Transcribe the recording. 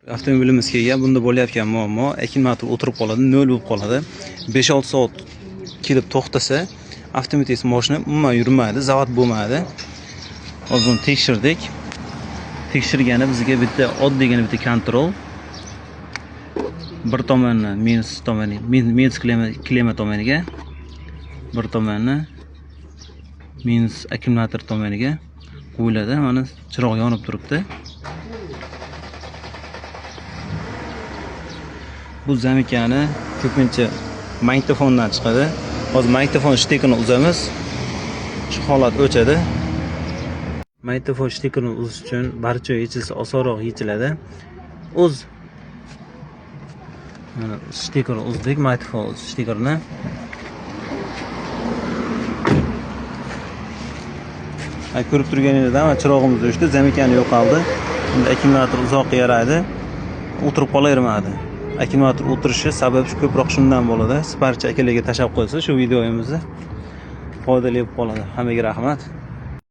Avtomobilimiz kelgan, bunda bo'layotgan muammo, akkumulyator o'tirib qoladi, 0 bo'lib qoladi. 5-6 soat kelib to'xtasa, avtomatik mashina umuman yurmaydi, zavod bo'lmaydi. Hozir buni tekshirdik. Tekshirgani bizga bitta oddiygina bitta kontrol. Bir tomonni minus tomoni, minus klema tomoniga, bir tomonni minus akkumulyator tomoniga qo'yiladi. Mana chiroq yonib turibdi. Bu zamikani ko'pincha magnitofondan chiqadi. Hozir magnitofon shtekini uzamiz. Shu holat o'chadi. Magnitofon shtekini uzish uchun barcha yechilsa osonroq yechiladi. Mana shtekini uzdik, magnitofon shtekini. Ko'rib turganingizda mana chirog'imiz o'chdi, zamikani yo'qoldi. Bunda akkumulyator uzoq yaraydi, o'tirib qolavermadi. Akkumulyator o'tirishi sababi ko'proq shundan bo'ladi. Siz barcha akalarga tashab qo'ysa, shu videomizni foydali bo'lib qoladi. Hammaga rahmat.